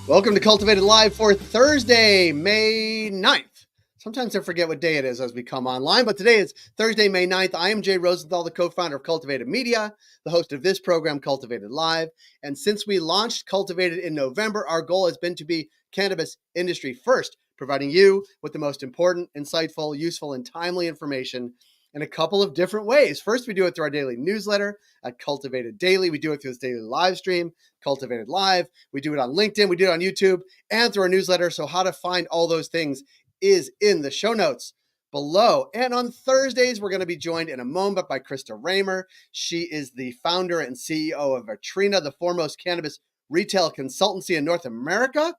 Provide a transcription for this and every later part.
Welcome to Cultivated Live for Thursday, May 9th. Sometimes I forget what day it is as we come online, but today is Thursday, May 9th. I am Jay Rosenthal, the co-founder of Cultivated Media, the host of this program, Cultivated Live. And since we launched Cultivated in November, our goal has been to be cannabis industry first, providing you with the most important, insightful, useful, and timely information in a couple of different ways. First, we do it through our daily newsletter at Cultivated Daily. We do it through this daily live stream, Cultivated Live. We do it on LinkedIn. We do it on YouTube and through our newsletter. So how to find all those things is in the show notes below. And on Thursdays, we're going to be joined in a moment by Krista Raymer. She is the founder and CEO of Vetrina, the foremost cannabis retail consultancy in North America.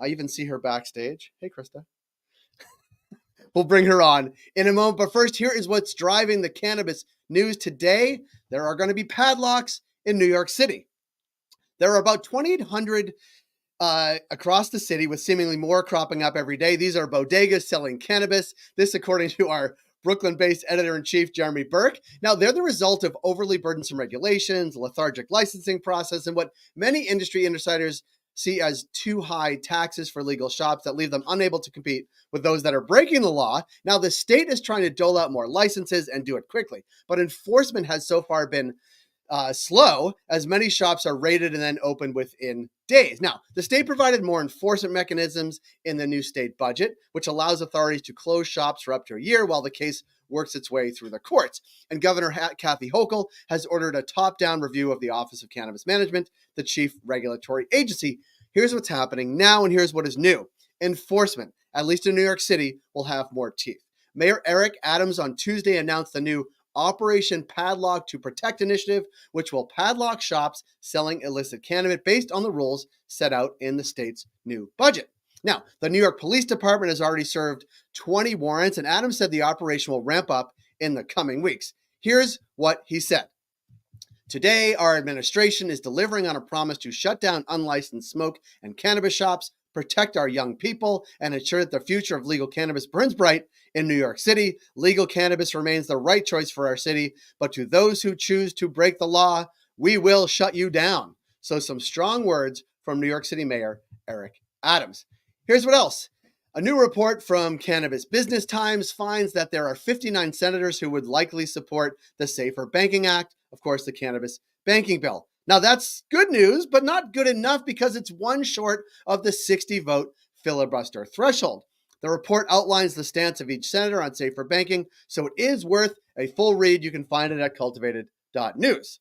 I even see her backstage. Hey, Krista. We'll bring her on in a moment. But first, here is what's driving the cannabis news today. There are going to be padlocks in New York City. There are about 2,800 across the city, with seemingly more cropping up every day. These are bodegas selling cannabis. This, according to our Brooklyn-based editor-in-chief, Jeremy Burke. Now, they're the result of overly burdensome regulations, lethargic licensing process, and what many industry insiders see as too high taxes for legal shops that leave them unable to compete with those that are breaking the law. Now, the state is trying to dole out more licenses and do it quickly, but enforcement has so far been slow, as many shops are raided and then opened within days. Now, the state provided more enforcement mechanisms in the new state budget, which allows authorities to close shops for up to a year while the case works its way through the courts. And Governor Kathy Hochul has ordered a top-down review of the Office of Cannabis Management, the chief regulatory agency. Here's what's happening now, and here's what is new. Enforcement, at least in New York City, will have more teeth. Mayor Eric Adams on Tuesday announced the new Operation Padlock to Protect initiative, which will padlock shops selling illicit cannabis based on the rules set out in the state's new budget. Now, the New York Police Department has already served 20 warrants, and Adams said the operation will ramp up in the coming weeks. Here's what he said. Today, our administration is delivering on a promise to shut down unlicensed smoke and cannabis shops, protect our young people, and ensure that the future of legal cannabis burns bright in New York City. Legal cannabis remains the right choice for our city, but to those who choose to break the law, we will shut you down. So some strong words from New York City Mayor Eric Adams. Here's what else. A new report from Cannabis Business Times finds that there are 59 senators who would likely support the Safer Banking Act, of course, the cannabis banking bill. Now, that's good news, but not good enough because it's one short of the 60-vote filibuster threshold. The report outlines the stance of each senator on safer banking, so it is worth a full read. You can find it at cultivated.news.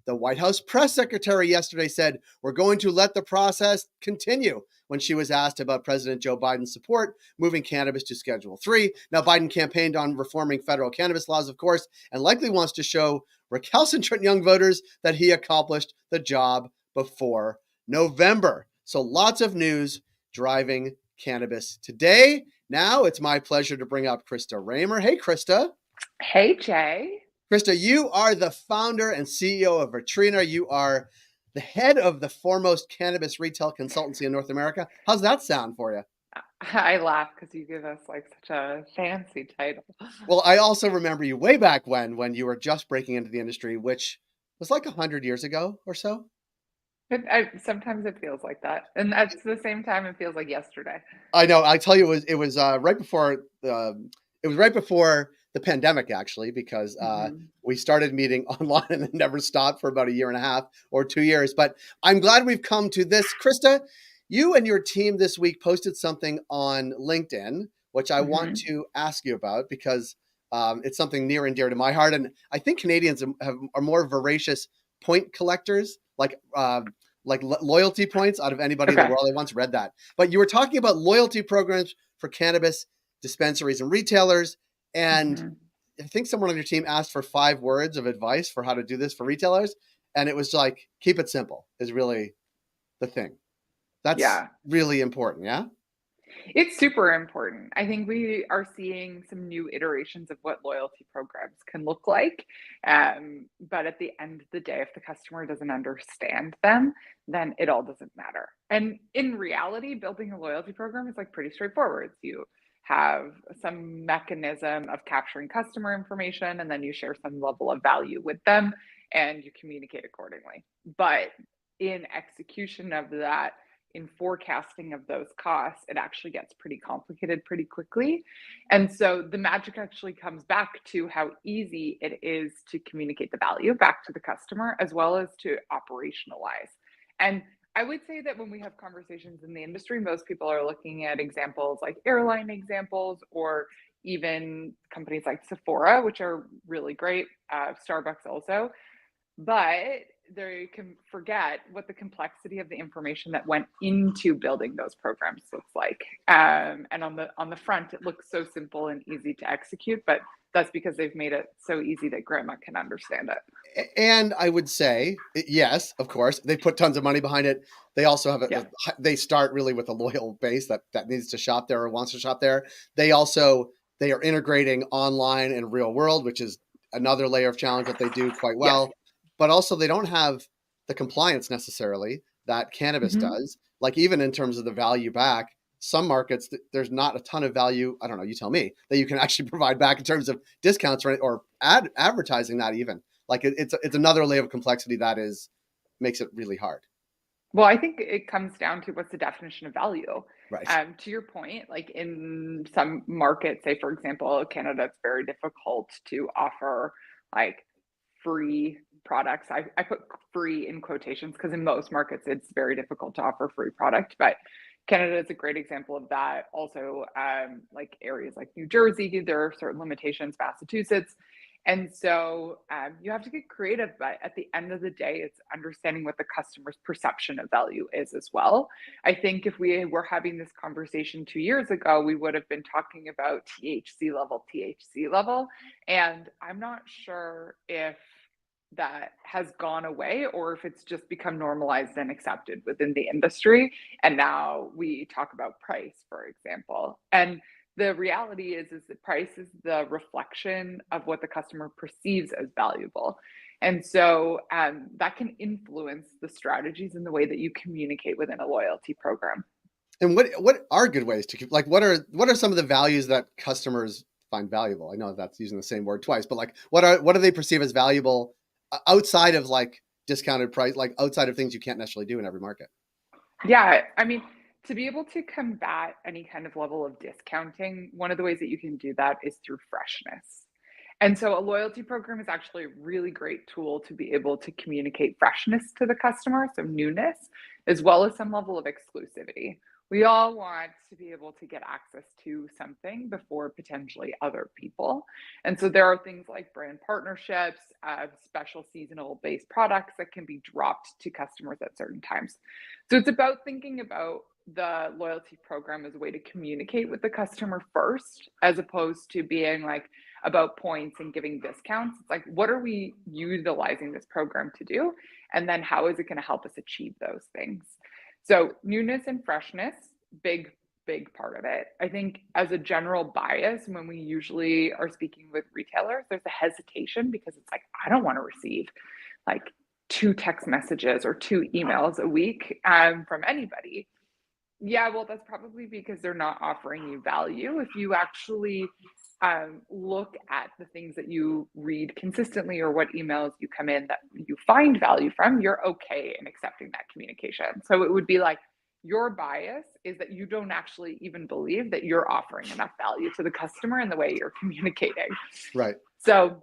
The White House press secretary yesterday said, "We're going to let the process continue," when she was asked about President Joe Biden's support moving cannabis to Schedule 3. Now, Biden campaigned on reforming federal cannabis laws, of course, and likely wants to show recalcitrant young voters that he accomplished the job before November. So lots of news driving cannabis today. Now it's my pleasure to bring up Krista Raymer. Hey, Krista. Hey, Jay. Krista, you are the founder and CEO of Vetrina. You are the head of the foremost cannabis retail consultancy in North America. How's that sound for you? I laugh because you give us like such a fancy title. Well, I also remember you way back when you were just breaking into the industry, which was like 100 years ago or so. Sometimes it feels like that, and at the same time, it feels like yesterday. I know. I tell you, it was right before the pandemic, actually, because we started meeting online and it never stopped for about a year and a half or 2 years. But I'm glad we've come to this. Krista, you and your team this week posted something on LinkedIn, which I want to ask you about because it's something near and dear to my heart. And I think Canadians are more voracious point collectors, like loyalty points out of anybody in the world. I once read that. But you were talking about loyalty programs for cannabis dispensaries and retailers. And I think someone on your team asked for 5 words of advice for how to do this for retailers. And it was like, keep it simple is really the thing. That's really important. Yeah. It's super important. I think we are seeing some new iterations of what loyalty programs can look like. But at the end of the day, if the customer doesn't understand them, then it all doesn't matter. And in reality, building a loyalty program is like pretty straightforward. You have some mechanism of capturing customer information, and then you share some level of value with them and you communicate accordingly. But in execution of that, in forecasting of those costs, it actually gets pretty complicated pretty quickly. And so the magic actually comes back to how easy it is to communicate the value back to the customer, as well as to operationalize. And I would say that when we have conversations in the industry, most people are looking at examples like airline examples, or even companies like Sephora, which are really great, Starbucks also. But they can forget what the complexity of the information that went into building those programs looks like. And on the front, it looks so simple and easy to execute, but that's because they've made it so easy that grandma can understand it. And I would say, yes, of course, they put tons of money behind it. They also have Yeah. they start really with a loyal base that needs to shop there or wants to shop there. They are integrating online and real world, which is another layer of challenge that they do quite Yes. well. But also they don't have the compliance necessarily that cannabis Mm-hmm. does. Like even in terms of the value back, some markets there's not a ton of value. I don't know. You tell me that you can actually provide back in terms of discounts or advertising that even. Like it's another layer of complexity that makes it really hard. Well, I think it comes down to what's the definition of value. Right. To your point, like in some markets, say for example, Canada, it's very difficult to offer like free products. I put free in quotations because in most markets it's very difficult to offer free product, but Canada is a great example of that. Also, like areas like New Jersey, there are certain limitations, Massachusetts. And so you have to get creative, but at the end of the day, it's understanding what the customer's perception of value is as well. I think if we were having this conversation 2 years ago, we would have been talking about THC level. And I'm not sure if that has gone away or if it's just become normalized and accepted within the industry. And now we talk about price, for example. And the reality is that price is the reflection of what the customer perceives as valuable. And so that can influence the strategies and the way that you communicate within a loyalty program. And what are good ways to keep, like what are some of the values that customers find valuable? I know that's using the same word twice, but like what do they perceive as valuable outside of like discounted price, like outside of things you can't necessarily do in every market? Yeah, I mean, to be able to combat any kind of level of discounting, one of the ways that you can do that is through freshness. And so a loyalty program is actually a really great tool to be able to communicate freshness to the customer, so newness, as well as some level of exclusivity. We all want to be able to get access to something before potentially other people. And so there are things like brand partnerships, special seasonal based products that can be dropped to customers at certain times. So it's about thinking about the loyalty program as a way to communicate with the customer first, as opposed to being like about points and giving discounts. It's like, what are we utilizing this program to do? And then how is it going to help us achieve those things? So newness and freshness, big, big part of it. I think as a general bias, when we usually are speaking with retailers, there's a hesitation because it's like, I don't want to receive like 2 text messages or 2 emails a week from anybody. Yeah, well, that's probably because they're not offering you value. If you actually look at the things that you read consistently or what emails you come in that you find value from, you're okay in accepting that communication. So it would be like your bias is that you don't actually even believe that you're offering enough value to the customer in the way you're communicating. Right. So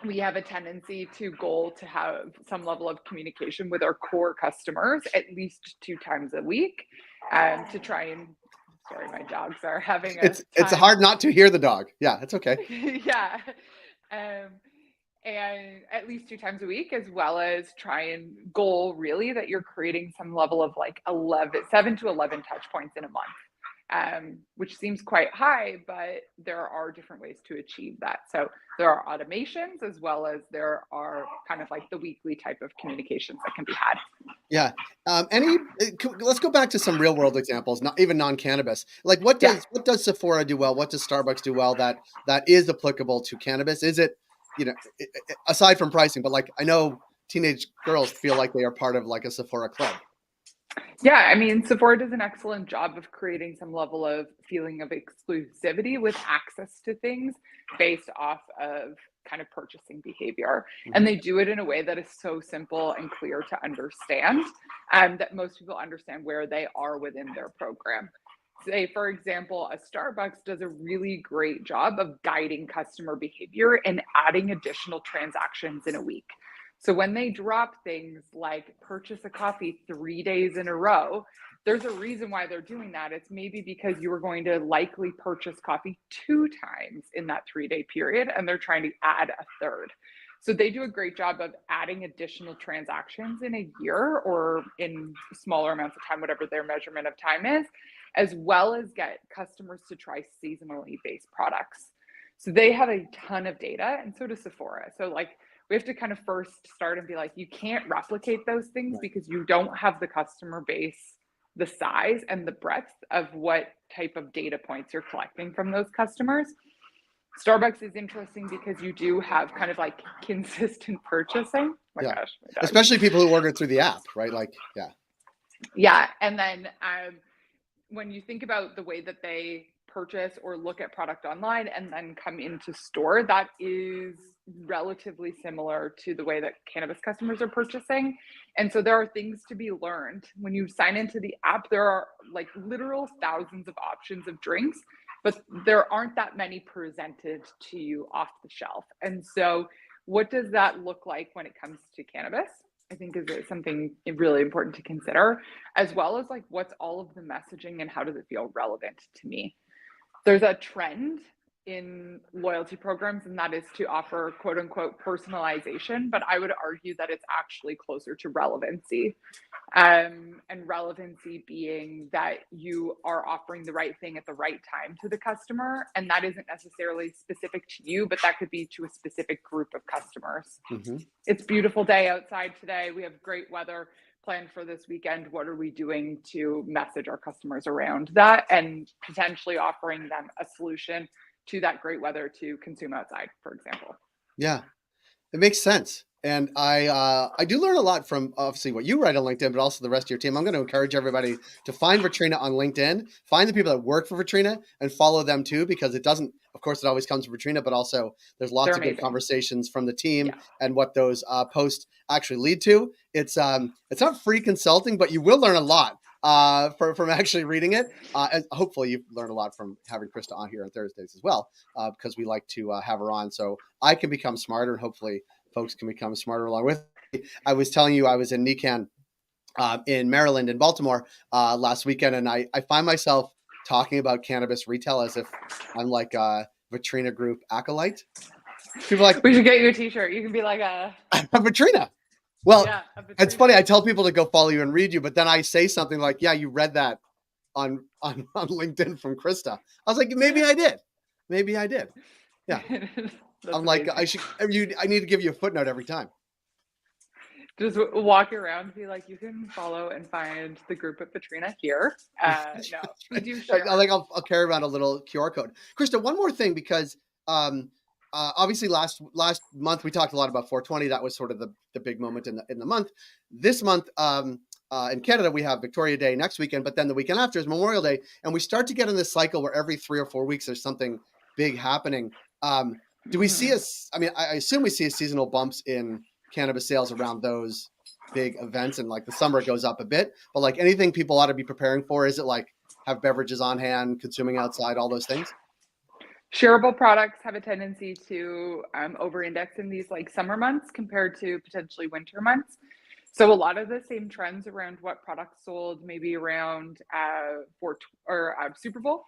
we have a tendency to goal to have some level of communication with our core customers at least 2 times a week to try and sorry, my dogs are having a it's time. hard not to hear the dog. Yeah, it's okay. Yeah. And at least 2 times a week, as well as try and goal really that you're creating some level of like 7 to 11 touch points in a month. Which seems quite high, but there are different ways to achieve that. So there are automations as well as there are kind of like the weekly type of communications that can be had. Yeah. Let's go back to some real world examples, not even non-cannabis. Like what does Sephora do well? What does Starbucks do well that is applicable to cannabis? Is it, aside from pricing, but like I know teenage girls feel like they are part of like a Sephora club. Yeah, I mean, Sephora does an excellent job of creating some level of feeling of exclusivity with access to things based off of kind of purchasing behavior. And they do it in a way that is so simple and clear to understand, that most people understand where they are within their program. Say, for example, a Starbucks does a really great job of guiding customer behavior and adding additional transactions in a week. So when they drop things like purchase a coffee 3 days in a row, there's a reason why they're doing that. It's maybe because you were going to likely purchase coffee 2 times in that 3-day period, and they're trying to add a third. So they do a great job of adding additional transactions in a year or in smaller amounts of time, whatever their measurement of time is, as well as get customers to try seasonally based products. So they have a ton of data, and so does Sephora. So like, we have to kind of first start and be like, you can't replicate those things because you don't have the customer base, the size and the breadth of what type of data points you're collecting from those customers. Starbucks is interesting because you do have kind of like consistent purchasing. Oh my gosh. Especially people who order through the app, right? Like, Yeah. And then when you think about the way that they purchase or look at product online and then come into store, that is relatively similar to the way that cannabis customers are purchasing. And so there are things to be learned. When you sign into the app, there are like literal thousands of options of drinks, but there aren't that many presented to you off the shelf. And so what does that look like when it comes to cannabis? I think is something really important to consider, as well as like what's all of the messaging and how does it feel relevant to me? There's a trend in loyalty programs, and that is to offer quote unquote personalization, but I would argue that it's actually closer to relevancy. And relevancy being that you are offering the right thing at the right time to the customer. And that isn't necessarily specific to you, but that could be to a specific group of customers. It's a beautiful day outside today. We have great weather planned for this weekend. What are we doing to message our customers around that and potentially offering them a solution to that great weather to consume outside, for example? Yeah, it makes sense. And I do learn a lot from obviously what you write on LinkedIn, but also the rest of your team. I'm going to encourage everybody to find Vetrina on LinkedIn, find the people that work for Vetrina and follow them too, because it doesn't, of course, it always comes from Vetrina, but also there's lots of good conversations from the team and what those posts actually lead to. It's not free consulting, but you will learn a lot from actually reading it. And hopefully you've learned a lot from having Krista on here on Thursdays as well, because we like to have her on so I can become smarter and hopefully folks can become smarter along with me. I was telling you I was in NECAN in Maryland and Baltimore last weekend, and I find myself talking about cannabis retail as if I'm like a Vetrina Group acolyte. People are like, we should get you a t-shirt. You can be like a Vetrina. Well, it's funny. I tell people to go follow you and read you, but then I say something like, yeah, you read that on LinkedIn from Krista. I was like, maybe I did. Yeah. I'm like, I need to give you a footnote every time. Just walk around and be like, you can follow and find the group at Vetrina here. No, we do share. I'll carry around a little QR code. Krista, one more thing, because obviously last month we talked a lot about 420. That was sort of the big moment in the month. This month in Canada, we have Victoria Day next weekend, but then the weekend after is Memorial Day. And we start to get in this cycle where every 3 or 4 weeks there's something big happening. Do we see I assume we see seasonal bumps in cannabis sales around those big events, and like the summer it goes up a bit, but like anything people ought to be preparing for? Is it like have beverages on hand, consuming outside, all those things? Shareable products have a tendency to over-index in these like summer months compared to potentially winter months. So a lot of the same trends around what products sold maybe around Super Bowl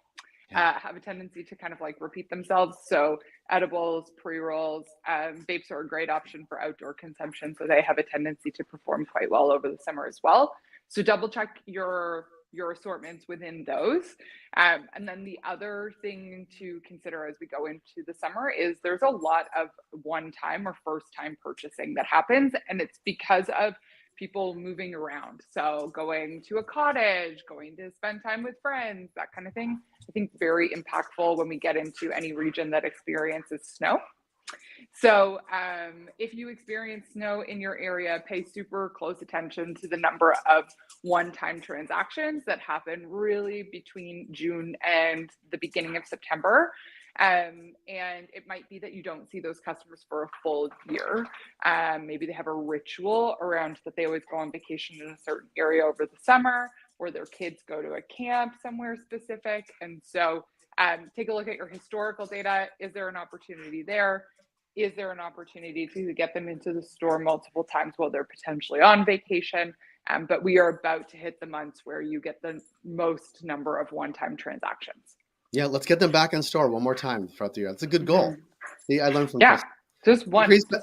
have a tendency to kind of like repeat themselves. So edibles, pre-rolls, vapes are a great option for outdoor consumption. So they have a tendency to perform quite well over the summer as well. So double check your assortments within those. And then the other thing to consider as we go into the summer is there's a lot of one-time or first-time purchasing that happens. And it's because of people moving around. So going to a cottage, going to spend time with friends, that kind of thing. I think very impactful when we get into any region that experiences snow. So if you experience snow in your area, pay super close attention to the number of one-time transactions that happen really between June and the beginning of September. And it might be that you don't see those customers for a full year. Maybe they have a ritual around that they always go on vacation in a certain area over the summer, or their kids go to a camp somewhere specific. And so take a look at your historical data. Is there an opportunity there? Is there an opportunity to get them into the store multiple times while they're potentially on vacation? But we are about to hit the months where you get the most number of one-time transactions. Yeah, let's get them back in store one more time throughout the year. That's a good goal. See, I learned from Yeah, Krista. just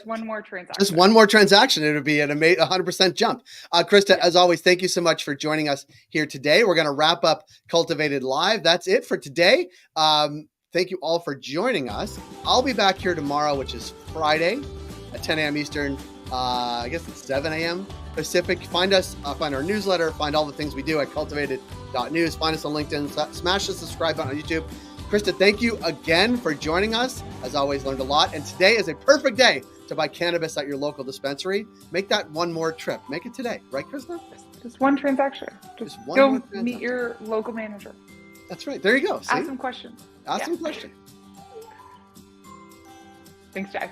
one more transaction. Just one more transaction. It would be an 100% jump. Krista, Yeah. as always, thank you so much for joining us here today. We're going to wrap up Cultivated Live. That's it for today. Thank you all for joining us. I'll be back here tomorrow, which is Friday at 10 a.m. Eastern. I guess it's 7 a.m. Pacific. Find us, find our newsletter, find all the things we do at cultivated.news. Find us on LinkedIn, smash the subscribe button on YouTube. Krista, thank you again for joining us. As always, learned a lot. And today is a perfect day to buy cannabis at your local dispensary. Make that one more trip. Make it today. Right, Krista? Just one transaction. Just go meet your local manager. That's right. There you go. See? Ask some questions. Ask some questions. Thanks, Jack.